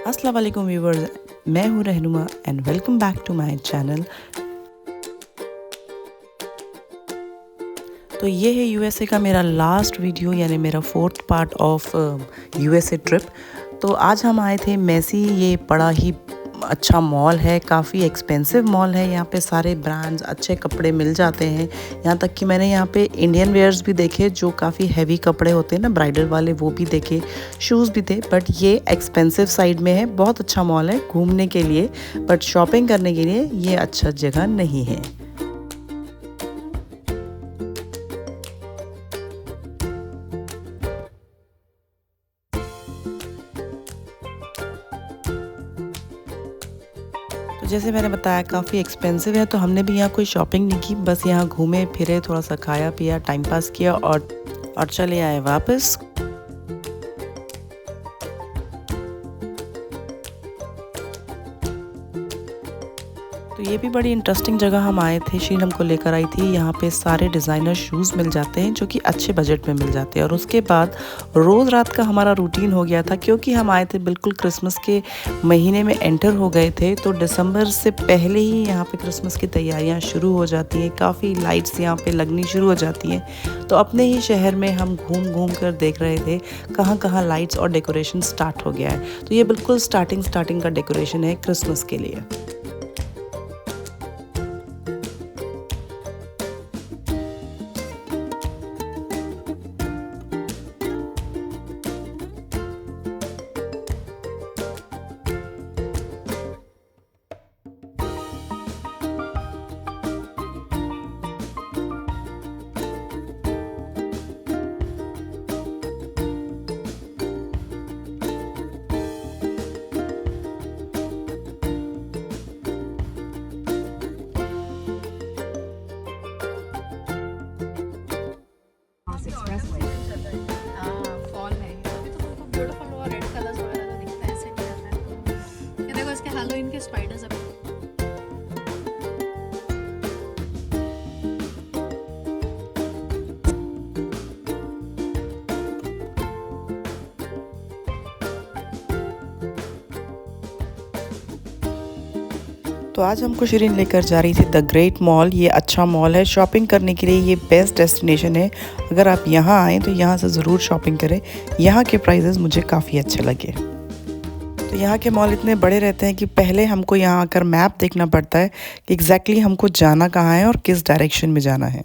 अस्सलाम वालेकुम व्यूवर्स, मैं हूँ Rahnuma and welcome back to my channel. तो ये है यूएसए का मेरा लास्ट वीडियो, यानी मेरा fourth part of USA trip. तो आज हम आए थे मैसी। ये बड़ा ही अच्छा मॉल है, काफ़ी एक्सपेंसिव मॉल है। यहाँ पे सारे ब्रांड्स, अच्छे कपड़े मिल जाते हैं। यहाँ तक कि मैंने यहाँ पे इंडियन वेयर्स भी देखे जो काफ़ी हैवी कपड़े होते हैं ना, ब्राइडल वाले, वो भी देखे। शूज़ भी थे, बट ये एक्सपेंसिव साइड में है। बहुत अच्छा मॉल है घूमने के लिए, बट शॉपिंग करने के लिए ये अच्छा जगह नहीं है। तो जैसे मैंने बताया काफ़ी एक्सपेंसिव है, तो हमने भी यहाँ कोई शॉपिंग नहीं की, बस यहाँ घूमे फिरे, थोड़ा सा खाया पिया, टाइम पास किया और चले आए वापस। तो ये भी बड़ी इंटरेस्टिंग जगह हम आए थे। शील हमको लेकर आई थी। यहाँ पे सारे डिज़ाइनर शूज़ मिल जाते हैं जो कि अच्छे बजट में मिल जाते हैं। और उसके बाद रोज़ रात का हमारा रूटीन हो गया था, क्योंकि हम आए थे बिल्कुल क्रिसमस के महीने में एंटर हो गए थे। तो दिसंबर से पहले ही यहाँ पे क्रिसमस की तैयारियाँ शुरू हो जाती हैं। काफ़ी लाइट्स यहाँ पे लगनी शुरू हो जाती हैं। तो अपने ही शहर में हम घूम घूम कर देख रहे थे कहाँ कहाँ लाइट्स और डेकोरेशन स्टार्ट हो गया है। तो ये बिल्कुल स्टार्टिंग का डेकोरेशन है क्रिसमस के लिए। फॉल है अभी तो तुमको ब्यूटीफुल और रेड कलर्स वगैरह तो दिखता है, ऐसे नहीं कर रहा है। ये देखो इसके हैलोवीन के स्पाइडर्स अभी। तो आज हमको शिरीन लेकर जा रही थी द ग्रेट मॉल। ये अच्छा मॉल है शॉपिंग करने के लिए, ये बेस्ट डेस्टिनेशन है। अगर आप यहाँ आएँ तो यहाँ से ज़रूर शॉपिंग करें। यहाँ के प्राइजेज़ मुझे काफ़ी अच्छे लगे। तो यहाँ के मॉल इतने बड़े रहते हैं कि पहले हमको यहाँ आकर मैप देखना पड़ता है कि एग्जैक्टली हमको जाना कहाँ है और किस डायरेक्शन में जाना है।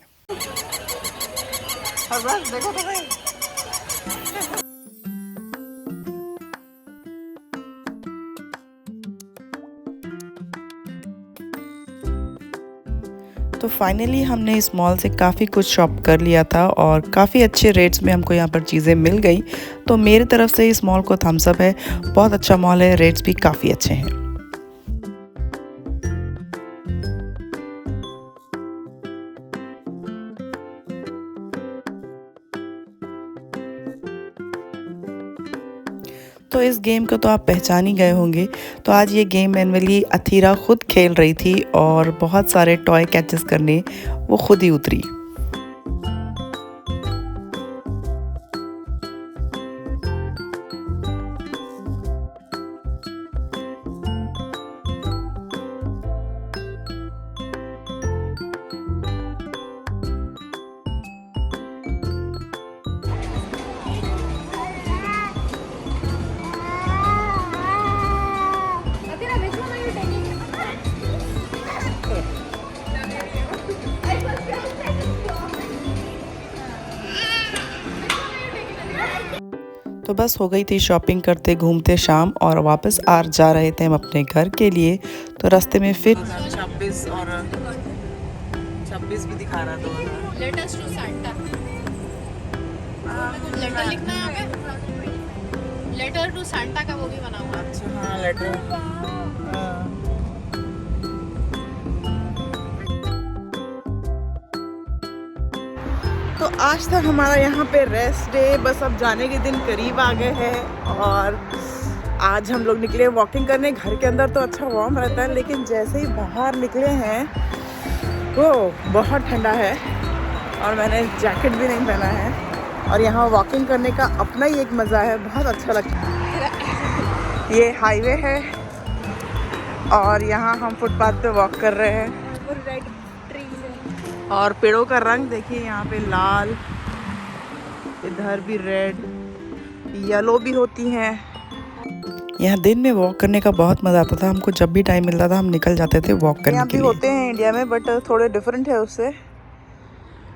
तो फाइनली हमने इस मॉल से काफ़ी कुछ शॉप कर लिया था और काफ़ी अच्छे रेट्स में हमको यहाँ पर चीज़ें मिल गई। तो मेरी तरफ से इस मॉल को थम्स अप है। बहुत अच्छा मॉल है, रेट्स भी काफ़ी अच्छे हैं। तो इस गेम को तो आप पहचान ही गए होंगे। तो आज ये गेम मैनुअली अथीरा खुद खेल रही थी और बहुत सारे टॉय कैचेस करने वो खुद ही उतरी। तो बस हो गई थी शॉपिंग करते घूमते शाम और वापस आ जा रहे थे हम अपने घर के लिए। तो रास्ते में फिर 26 और 26 भी दिखा रहा था। लेटेस्ट टू सांता लेटर लिखना है यहाँ पे, लेटर टू सांता का वो भी बना हुआ है। अच्छा हाँ, लेटर। तो आज था हमारा यहाँ पे रेस्ट डे। बस अब जाने के दिन करीब आ गए हैं और आज हम लोग निकले वॉकिंग करने। घर के अंदर तो अच्छा वार्म रहता है, लेकिन जैसे ही बाहर निकले हैं वो बहुत ठंडा है और मैंने जैकेट भी नहीं पहना है। और यहाँ वॉकिंग करने का अपना ही एक मज़ा है, बहुत अच्छा लगता है। ये हाईवे है और यहाँ हम फुटपाथ पे वॉक कर रहे हैं रेड ट्रीज और पेड़ों का रंग देखिए, यहाँ पे लाल, इधर भी रेड, येलो भी होती हैं। यहाँ दिन में वॉक करने का बहुत मज़ा आता था। हमको जब भी टाइम मिलता था हम निकल जाते थे वॉक करने यहाँ के भी लिए। होते हैं इंडिया में, बट थोड़े डिफरेंट है उससे।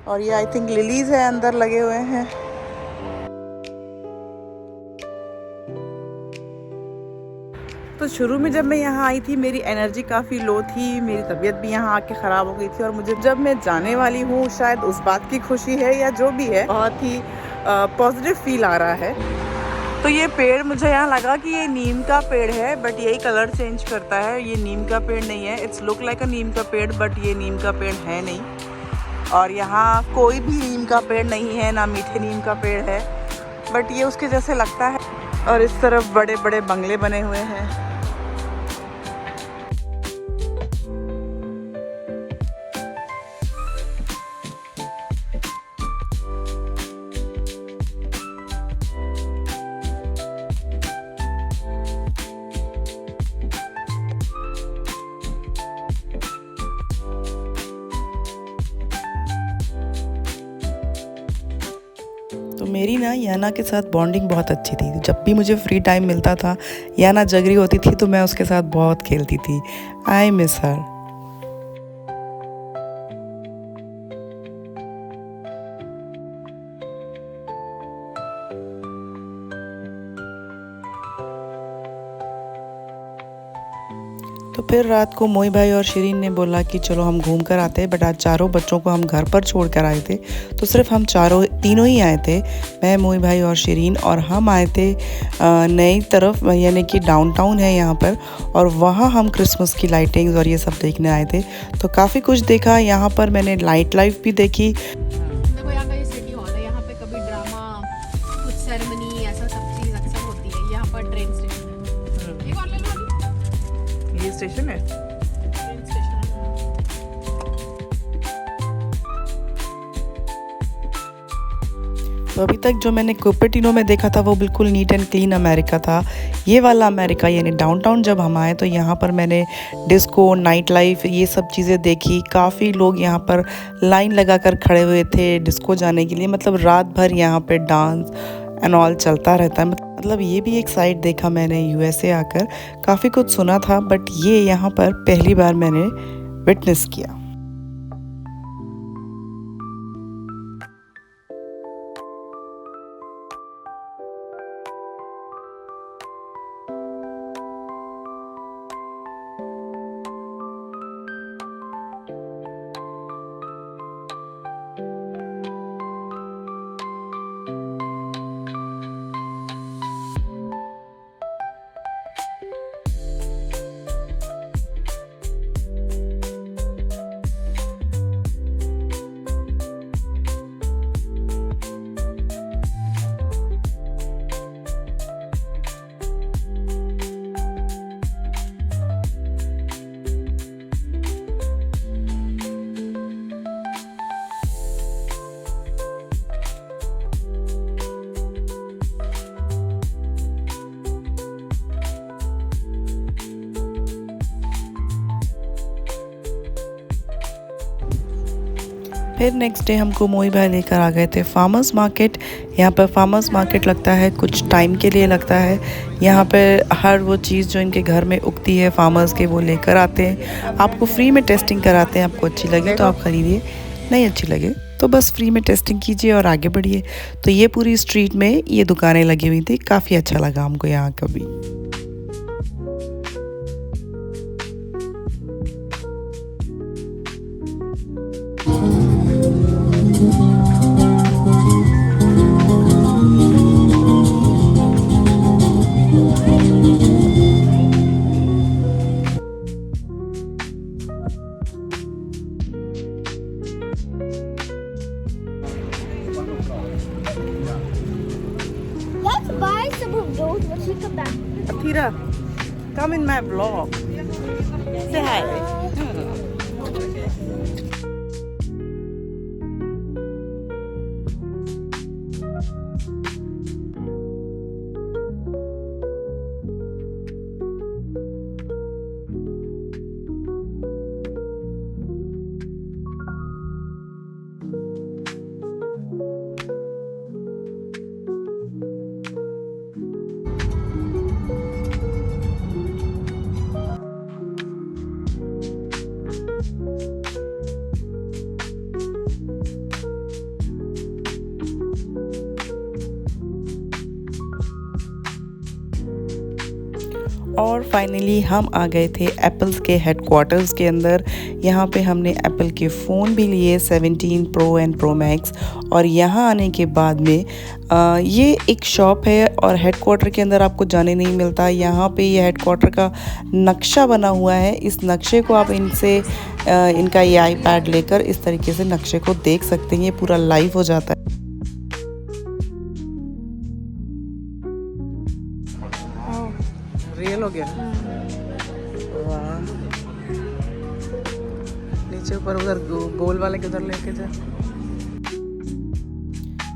और ये आई थिंक लिलीज है, अंदर लगे हुए हैं। तो शुरू में जब मैं यहाँ आई थी मेरी एनर्जी काफ़ी लो थी, मेरी तबीयत भी यहाँ आके ख़राब हो गई थी, और मुझे जब मैं जाने वाली हूँ शायद उस बात की खुशी है या जो भी है, बहुत ही पॉजिटिव फील आ रहा है। तो ये पेड़ मुझे यहाँ लगा कि ये नीम का पेड़ है, बट यही कलर चेंज करता है। ये नीम का पेड़ नहीं है, इट्स लुक लाइक अ नीम का पेड़, बट ये नीम का पेड़ है नहीं। और यहाँ कोई भी नीम का पेड़ नहीं है, ना मीठे नीम का पेड़ है, बट ये उसके जैसे लगता है। और इस तरफ बड़े बड़े बंगले बने हुए हैं। तो मेरी ना याना के साथ बॉन्डिंग बहुत अच्छी थी। जब भी मुझे फ्री टाइम मिलता था, याना जग रही होती थी तो मैं उसके साथ बहुत खेलती थी। I miss her. तो फिर रात को मोई भाई और शिरीन ने बोला कि चलो हम घूम कर आते हैं, बट आज चारों बच्चों को हम घर पर छोड़ कर आए थे, तो सिर्फ हम तीनों ही आए थे, मैं, मोई भाई और शिरीन। और हम आए थे नई तरफ, यानी कि डाउनटाउन है यहाँ पर, और वहाँ हम क्रिसमस की लाइटिंग्स और ये सब देखने आए थे। तो काफ़ी कुछ देखा यहाँ पर, मैंने नाइट लाइफ भी देखी। देखो यहाँ का ये सिटी हॉल है, यहाँ पे कभी ड्रामा, कुछ सेरेमनी, ऐसा सब चीज़ अक्सर होती है। यहाँ पर ट्रेन स्टेशन है। एक और ले लो अभी। ये स्टेशन है। ट्रेन स्टेशन है। तो अभी तक जो मैंने कुपर्टिनो में देखा था वो बिल्कुल नीट एंड क्लीन अमेरिका था। ये वाला अमेरिका यानी डाउनटाउन जब हम आए तो यहाँ पर मैंने डिस्को, नाइट लाइफ, ये सब चीज़ें देखी। काफ़ी लोग यहाँ पर लाइन लगा कर खड़े हुए थे डिस्को जाने के लिए। मतलब रात भर यहाँ पे डांस एंड ऑल चलता रहता है। मतलब ये भी एक साइड देखा मैंने यूएसए आकर। काफ़ी कुछ सुना था, बट ये यहाँ पर पहली बार मैंने विटनेस किया। फिर नेक्स्ट डे हमको मोई भाई लेकर आ गए थे फार्मर्स मार्केट। यहाँ पर फार्मर्स मार्केट लगता है, कुछ टाइम के लिए लगता है। यहाँ पे हर वो चीज़ जो इनके घर में उगती है फार्मर्स के, वो लेकर आते हैं। आपको फ्री में टेस्टिंग कराते हैं। आपको अच्छी लगे तो आप ख़रीदिए, नहीं अच्छी लगे तो बस फ्री में टेस्टिंग कीजिए और आगे बढ़िए। तो ये पूरी स्ट्रीट में ये दुकानें लगी हुई थी। काफ़ी अच्छा लगा हमको यहाँ कभी। Let's buy some of those once we come back. Athira, come in my vlog. Say hi. और फाइनली हम आ गए थे एप्पल्स के हेडक्वार्टर्स के अंदर। यहाँ पे हमने एप्पल के फ़ोन भी लिए 17 प्रो एंड प्रो मैक्स। और यहाँ आने के बाद में ये एक शॉप है और हेडक्वार्टर के अंदर आपको जाने नहीं मिलता। यहाँ पे ये हेडक्वार्टर का नक्शा बना हुआ है। इस नक्शे को आप इनसे इनका ये आईपैड लेकर इस तरीके से नक्शे को देख सकते हैं। ये पूरा लाइव हो जाता है। रियल हो गया। वाह, नीचे ऊपर उधर गोल वाले के उधर लेके जा।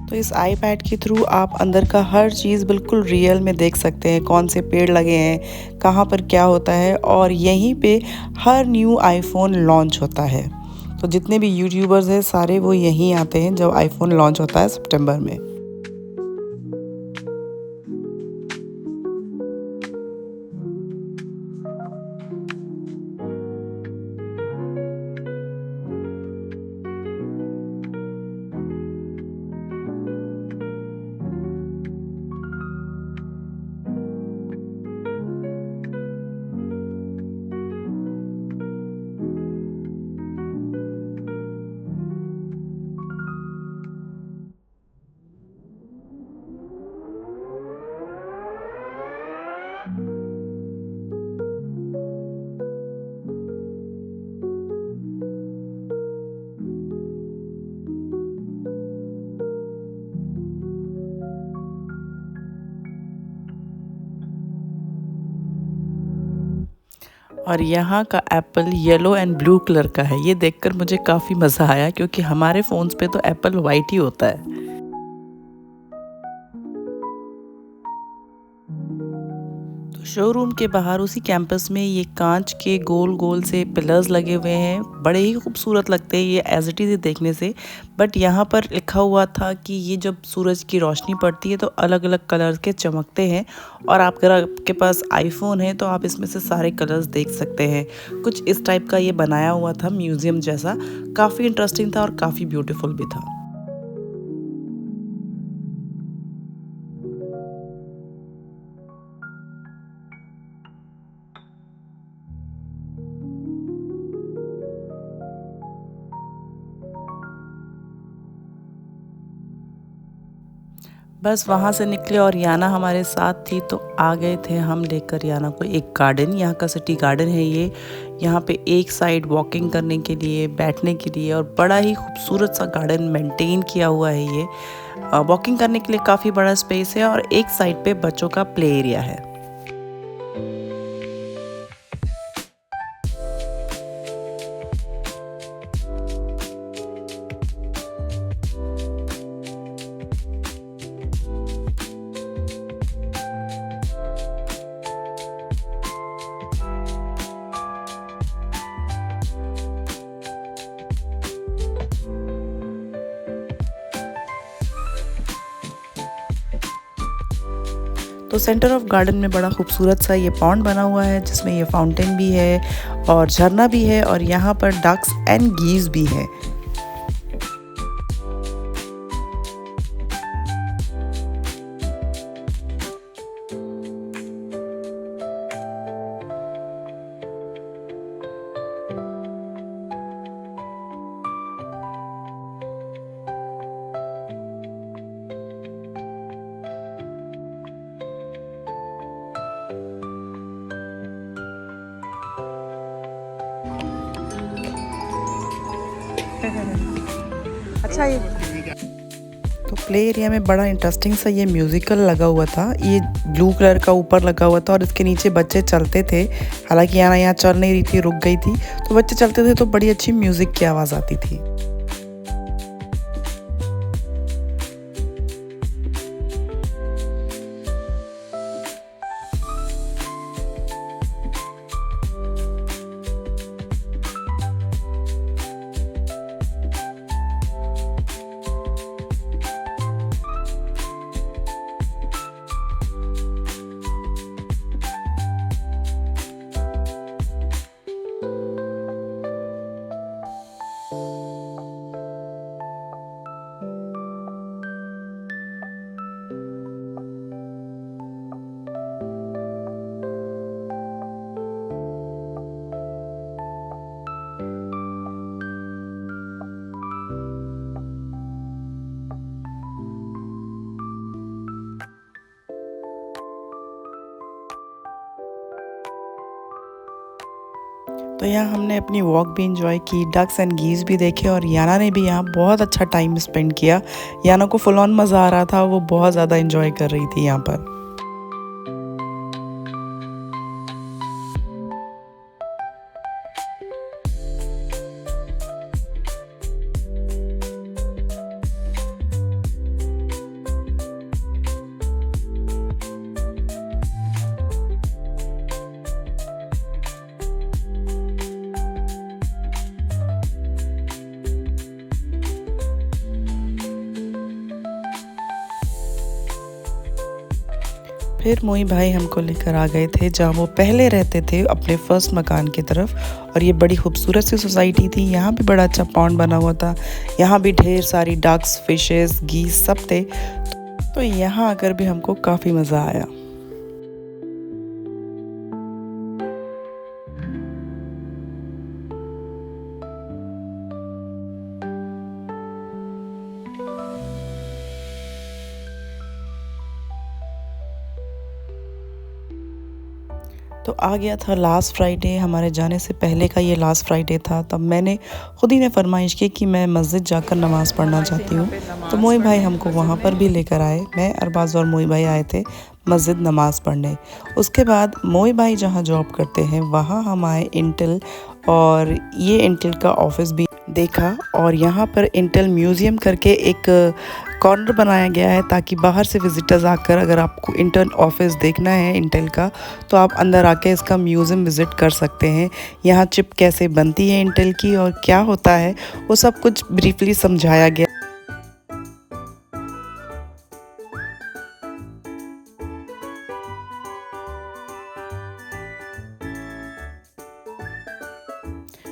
तो इस आईपैड के थ्रू आप अंदर का हर चीज़ बिल्कुल रियल में देख सकते हैं। कौन से पेड़ लगे हैं, कहाँ पर क्या होता है, और यहीं पे हर न्यू आईफोन लॉन्च होता है। तो जितने भी यूट्यूबर्स हैं सारे वो यहीं आते हैं जब आईफोन लॉन्च होता है सितंबर में। और यहाँ का Apple yellow and blue colour का है। ये देखकर मुझे काफ़ी मज़ा आया क्योंकि हमारे फ़ोन्स पे तो एप्पल वाइट ही होता है। तो शोरूम के बाहर उसी कैंपस में ये कांच के गोल गोल से पिलर्स लगे हुए हैं। बड़े ही खूबसूरत लगते हैं ये एज इट इज़ देखने से। बट यहाँ पर लिखा हुआ था कि ये जब सूरज की रोशनी पड़ती है तो अलग अलग कलर्स के चमकते हैं। और आप अगर आपके पास आईफोन है तो आप इसमें से सारे कलर्स देख सकते हैं। कुछ इस टाइप का ये बनाया हुआ था, म्यूज़ियम जैसा। काफ़ी इंटरेस्टिंग था और काफ़ी ब्यूटीफुल भी था। बस वहाँ से निकले और याना हमारे साथ थी तो आ गए थे हम लेकर याना को एक गार्डन। यहाँ का सिटी गार्डन है ये। यहाँ पे एक साइड वॉकिंग करने के लिए, बैठने के लिए, और बड़ा ही खूबसूरत सा गार्डन मेंटेन किया हुआ है ये। वॉकिंग करने के लिए काफ़ी बड़ा स्पेस है और एक साइड पे बच्चों का प्ले एरिया है। तो सेंटर ऑफ गार्डन में बड़ा खूबसूरत सा ये पॉन्ड बना हुआ है जिसमें ये फाउंटेन भी है और झरना भी है, और यहाँ पर डक्स एंड गीज भी है। अच्छा, ये तो प्ले एरिया में बड़ा इंटरेस्टिंग सा ये म्यूजिकल लगा हुआ था। ये ब्लू कलर का ऊपर लगा हुआ था और इसके नीचे बच्चे चलते थे। हालांकि यहाँ चल नहीं रही थी, रुक गई थी, तो बच्चे चलते थे तो बड़ी अच्छी म्यूजिक की आवाज़ आती थी। तो यहाँ हमने अपनी वॉक भी इंजॉय की, डक्स एंड गीज भी देखे और याना ने भी यहाँ बहुत अच्छा टाइम स्पेंड किया। याना को फुल ऑन मज़ा आ रहा था, वो बहुत ज़्यादा इंजॉय कर रही थी यहाँ पर। फिर मोई भाई हमको लेकर आ गए थे जहाँ वो पहले रहते थे अपने फर्स्ट मकान की तरफ, और ये बड़ी खूबसूरत सी सोसाइटी थी। यहाँ भी बड़ा अच्छा पॉन्ड बना हुआ था, यहाँ भी ढेर सारी डक्स, फिशेस, गीस सब थे। तो यहाँ आकर भी हमको काफ़ी मज़ा आया। तो आ गया था लास्ट फ्राइडे, हमारे जाने से पहले का ये लास्ट फ्राइडे था। तब मैंने खुद ही ने फरमाइश की कि मैं मस्जिद जाकर नमाज़ पढ़ना चाहती हूँ। तो मोई भाई हमको वहाँ पर भी लेकर आए। मैं, अरबाज और मोई भाई आए थे मस्जिद नमाज़ पढ़ने। उसके बाद मोई भाई जहाँ जॉब करते हैं वहाँ हम आए इंटेल, और ये इंटेल का ऑफिस भी देखा। और यहाँ पर इंटेल म्यूज़ियम करके एक कॉर्नर बनाया गया है ताकि बाहर से विजिटर्स आकर, अगर आपको इंटेल ऑफिस देखना है इंटेल का, तो आप अंदर आके इसका म्यूज़ियम विज़िट कर सकते हैं। यहाँ चिप कैसे बनती है इंटेल की और क्या होता है वो सब कुछ ब्रीफली समझाया गया।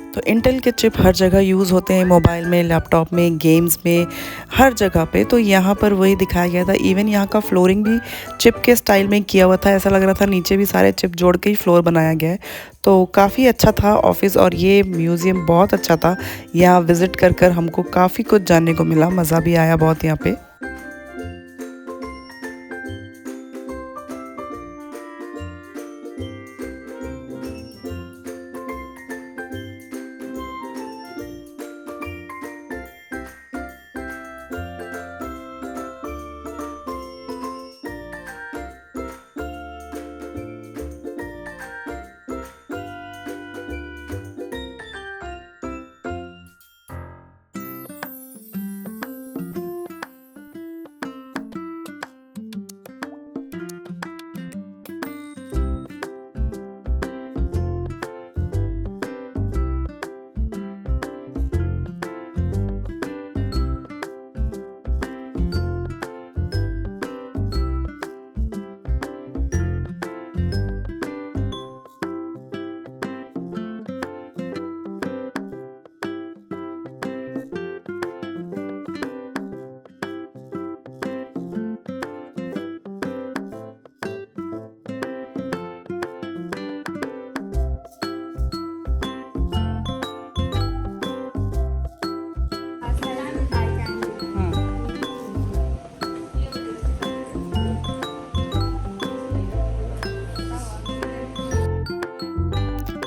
तो इंटेल के चिप हर जगह यूज़ होते हैं, मोबाइल में, लैपटॉप में, गेम्स में, हर जगह पे। तो यहाँ पर वही दिखाया गया था। इवन यहाँ का फ्लोरिंग भी चिप के स्टाइल में किया हुआ था। ऐसा लग रहा था नीचे भी सारे चिप जोड़ के ही फ्लोर बनाया गया है। तो काफ़ी अच्छा था ऑफिस, और ये म्यूज़ियम बहुत अच्छा था। यहाँ विज़िट कर कर हमको काफ़ी कुछ जानने को मिला, मज़ा भी आया बहुत यहाँ पे।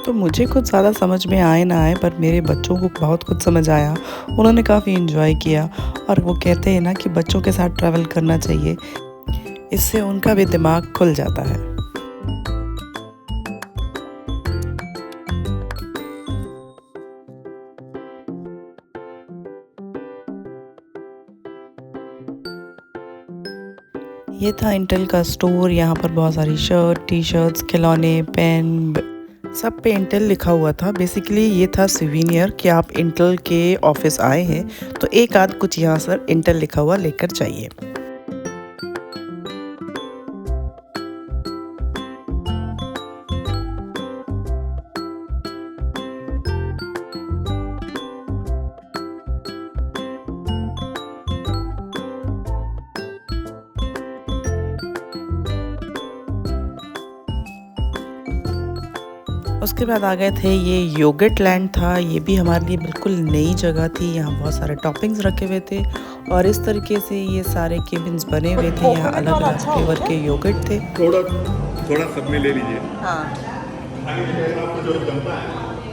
तो मुझे कुछ ज़्यादा समझ में आए ना आए, पर मेरे बच्चों को बहुत कुछ समझ आया। उन्होंने काफ़ी इन्जॉय किया, और वो कहते हैं ना कि बच्चों के साथ ट्रैवल करना चाहिए, इससे उनका भी दिमाग खुल जाता है। ये था इंटेल का स्टोर। यहाँ पर बहुत सारी शर्ट, टी शर्ट्स, खिलौने, पेन, सब पे इंटेल लिखा हुआ था। बेसिकली ये था सिवीनियर कि आप इंटेल के ऑफिस आए हैं तो एक आध कुछ यहाँ सर इंटेल लिखा हुआ लेकर जाइए। उसके बाद आ गए थे, ये योगर्ट लैंड था। ये भी हमारे लिए बिल्कुल नई जगह थी। यहाँ बहुत सारे टॉपिंग्स रखे हुए थे, और इस तरीके से ये सारे केबिन्स बने हुए थे। यहाँ अलग अलग फ्लेवर के योगर्ट थे। थोड़ा सब में ले लीजिए। हाँ। आपको जो जमता है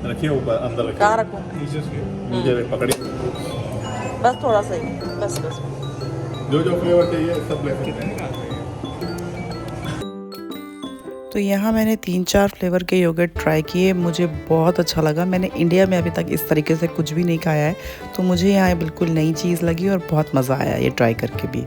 रखिए ऊपर अंदर रखिए। कहाँ रखूँ? नीचे पकड़िए। बस थोड़ा सा ही, बस बस। जो जो फ्लेवर चाहिए सब ले सकते हैं। तो यहाँ मैंने 3-4 फ्लेवर के योगर्ट ट्राई किए, मुझे बहुत अच्छा लगा। मैंने इंडिया में अभी तक इस तरीके से कुछ भी नहीं खाया है, तो मुझे यहाँ बिल्कुल नई चीज़ लगी और बहुत मज़ा आया ये ट्राई करके भी।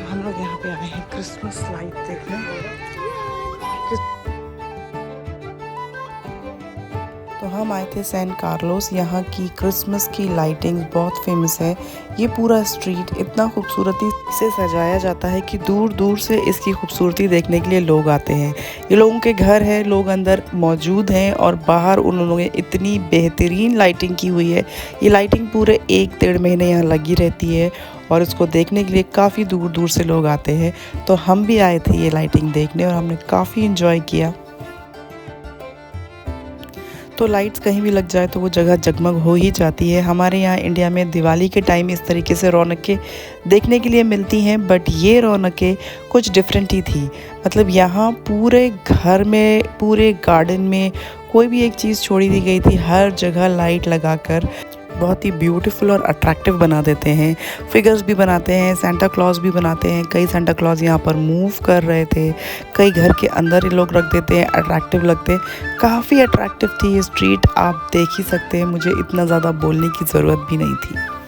हम लोग यहाँ पे आए हैं क्रिसमस लाइट देखने। तो हम आए थे सैन कार्लोस। यहाँ की क्रिसमस की लाइटिंग बहुत फेमस है। ये पूरा स्ट्रीट इतना खूबसूरती से सजाया जाता है कि दूर दूर से इसकी खूबसूरती देखने के लिए लोग आते हैं। ये लोगों के घर है, लोग अंदर मौजूद हैं और बाहर उन लोगों ने इतनी बेहतरीन लाइटिंग की हुई है। ये लाइटिंग पूरे 1-1.5 महीने यहाँ लगी रहती है और इसको देखने के लिए काफ़ी दूर दूर से लोग आते हैं। तो हम भी आए थे ये लाइटिंग देखने और हमने काफ़ी इंजॉय किया। तो लाइट्स कहीं भी लग जाए तो वो जगह जगमग हो ही जाती है। हमारे यहाँ इंडिया में दिवाली के टाइम इस तरीके से रौनकें देखने के लिए मिलती हैं, बट ये रौनकें कुछ डिफरेंट ही थी। मतलब यहाँ पूरे घर में, पूरे गार्डन में कोई भी एक चीज़ छोड़ी दी गई थी। हर जगह लाइट लगाकर बहुत ही ब्यूटीफुल और अट्रैक्टिव बना देते हैं। फिगर्स भी बनाते हैं, सेंटा क्लॉज भी बनाते हैं। कई सेंटा क्लॉज यहाँ पर मूव कर रहे थे, कई घर के अंदर ही लोग रख देते हैं, अट्रैक्टिव लगते हैं। काफ़ी अट्रैक्टिव थी ये स्ट्रीट, आप देख ही सकते हैं। मुझे इतना ज़्यादा बोलने की ज़रूरत भी नहीं थी।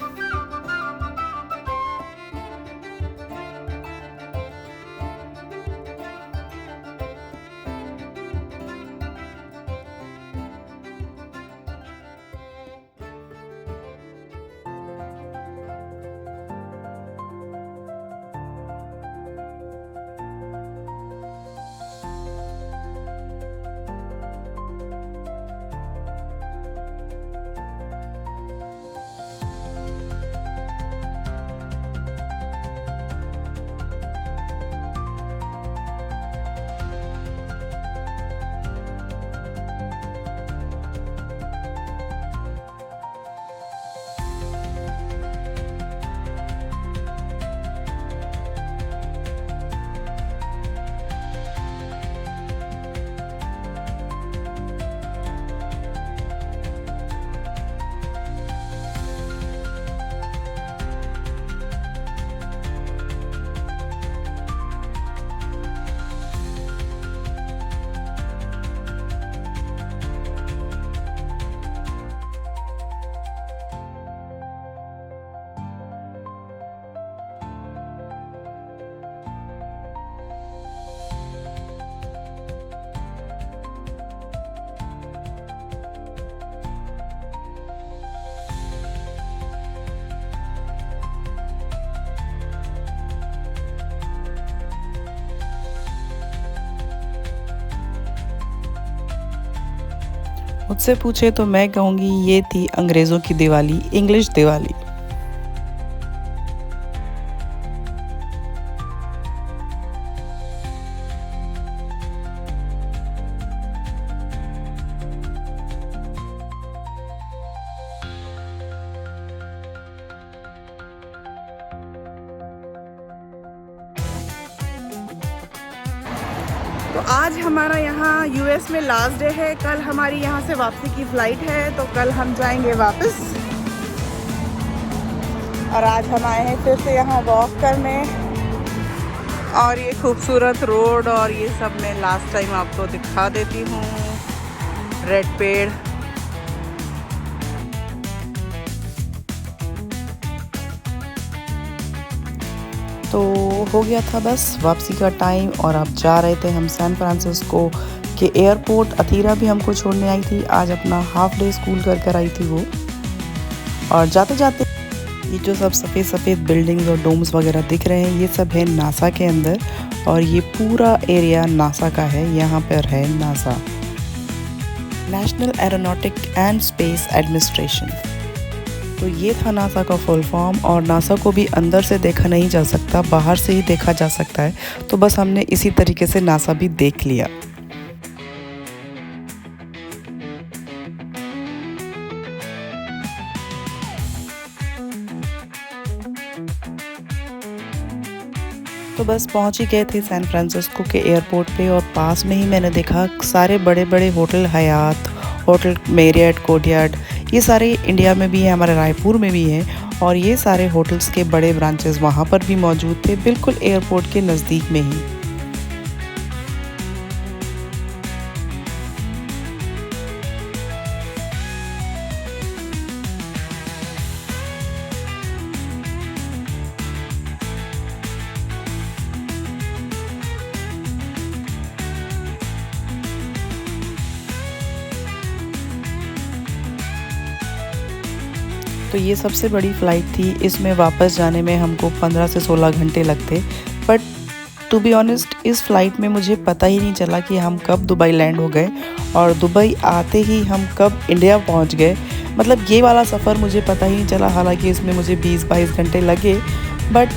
मुझसे पूछे तो मैं कहूँगी ये थी अंग्रेज़ों की दिवाली, इंग्लिश दिवाली। तो आज हमारा यहाँ यूएस में लास्ट डे है। कल हमारी यहाँ से वापसी की फ़्लाइट है, तो कल हम जाएंगे वापस। और आज हम आए हैं फिर से यहाँ वॉक करने। और ये खूबसूरत रोड और ये सब मैं लास्ट टाइम आपको दिखा देती हूँ। रेड पेड़, तो हो गया था बस वापसी का टाइम और अब जा रहे थे हम सैन फ्रांसिस्को के एयरपोर्ट। अथीरा भी हमको छोड़ने आई थी, आज अपना हाफ डे स्कूल कर आई थी वो। और जाते जाते ये जो सब सफ़ेद सफ़ेद बिल्डिंग्स और डोम्स वगैरह दिख रहे हैं ये सब है नासा के अंदर और ये पूरा एरिया नासा का है। यहाँ पर है NASA, national aeronautic and space administration. तो ये था नासा का फुल फॉर्म और नासा को भी अंदर से देखा नहीं जा सकता, बाहर से ही देखा जा सकता है। तो बस हमने इसी तरीके से नासा भी देख लिया। तो बस पहुंच ही गए थे सैन फ्रांसिस्को के एयरपोर्ट पे और पास में ही मैंने देखा सारे बड़े बड़े hotel, Hyatt hotel, Marriott, courtyard, ये सारे इंडिया में भी है, हमारे रायपुर में भी है और ये सारे होटल्स के बड़े ब्रांचेस वहाँ पर भी मौजूद थे, बिल्कुल एयरपोर्ट के नज़दीक में ही। तो ये सबसे बड़ी फ़्लाइट थी, इसमें वापस जाने में हमको 15 से 16 घंटे लगते। बट टू बी ऑनेस्ट इस फ़्लाइट में मुझे पता ही नहीं चला कि हम कब दुबई लैंड हो गए और दुबई आते ही हम कब इंडिया पहुंच गए। मतलब ये वाला सफ़र मुझे पता ही नहीं चला, हालांकि इसमें मुझे 20-22 घंटे लगे। बट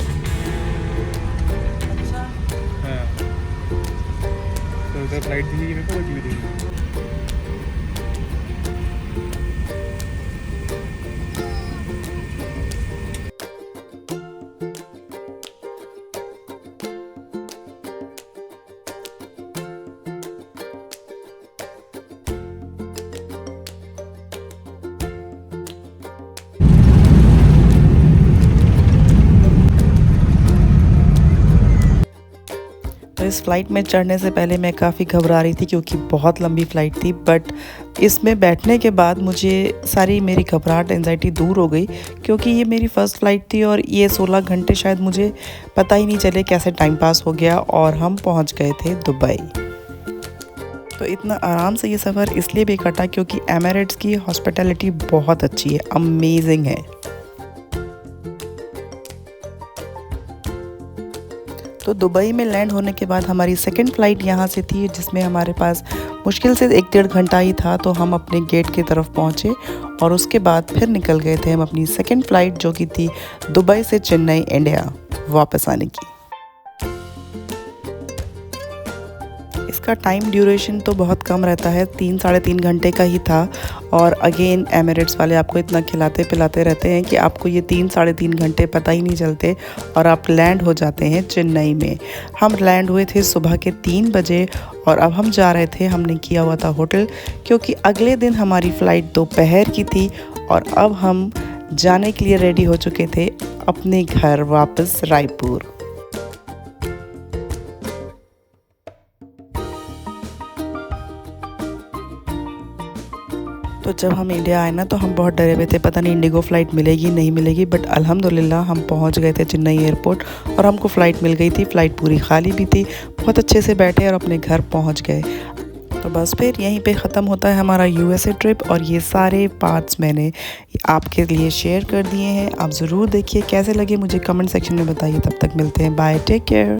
तो फ्लाइट थी मेरे को लगी थी। तो इस फ़्लाइट में चढ़ने से पहले मैं काफ़ी घबरा रही थी क्योंकि बहुत लंबी फ़्लाइट थी। बट इसमें बैठने के बाद मुझे सारी मेरी घबराहट, एंजाइटी दूर हो गई क्योंकि ये मेरी फ़र्स्ट फ़्लाइट थी और ये 16 घंटे शायद मुझे पता ही नहीं चले कैसे टाइम पास हो गया और हम पहुंच गए थे दुबई। तो इतना आराम से ये सफ़र इसलिए भी कटा क्योंकि एमिरेट्स की हॉस्पिटैलिटी बहुत अच्छी है, अमेजिंग है। तो दुबई में लैंड होने के बाद हमारी सेकंड फ़्लाइट यहाँ से थी जिसमें हमारे पास मुश्किल से 1-1.5 घंटा ही था। तो हम अपने गेट की तरफ पहुँचे और उसके बाद फिर निकल गए थे हम अपनी सेकंड फ़्लाइट जो कि थी दुबई से चेन्नई इंडिया वापस आने की। इसका टाइम ड्यूरेशन तो बहुत कम रहता है, 3-3.5 घंटे का ही था। और अगेन एमिरेट्स वाले आपको इतना खिलाते पिलाते रहते हैं कि आपको ये 3-3.5 घंटे पता ही नहीं चलते और आप लैंड हो जाते हैं चेन्नई में। हम लैंड हुए थे सुबह के 3 बजे और अब हम जा रहे थे, हमने किया हुआ था होटल क्योंकि अगले दिन हमारी फ़्लाइट दोपहर की थी और अब हम जाने के लिए रेडी हो चुके थे अपने घर वापस रायपुर। तो जब हम इंडिया आए ना तो हम बहुत डरे हुए थे, पता नहीं इंडिगो फ़्लाइट मिलेगी नहीं मिलेगी। बट अल्हम्दुलिल्लाह हम पहुंच गए थे चेन्नई एयरपोर्ट और हमको फ़्लाइट मिल गई थी। फ़्लाइट पूरी खाली भी थी, बहुत अच्छे से बैठे और अपने घर पहुंच गए। तो बस फिर यहीं पे ख़त्म होता है हमारा USA ट्रिप और ये सारे पार्ट्स मैंने आपके लिए शेयर कर दिए हैं। आप ज़रूर देखिए कैसे लगे, मुझे कमेंट सेक्शन में बताइए। तब तक मिलते हैं, बाय, टेक केयर।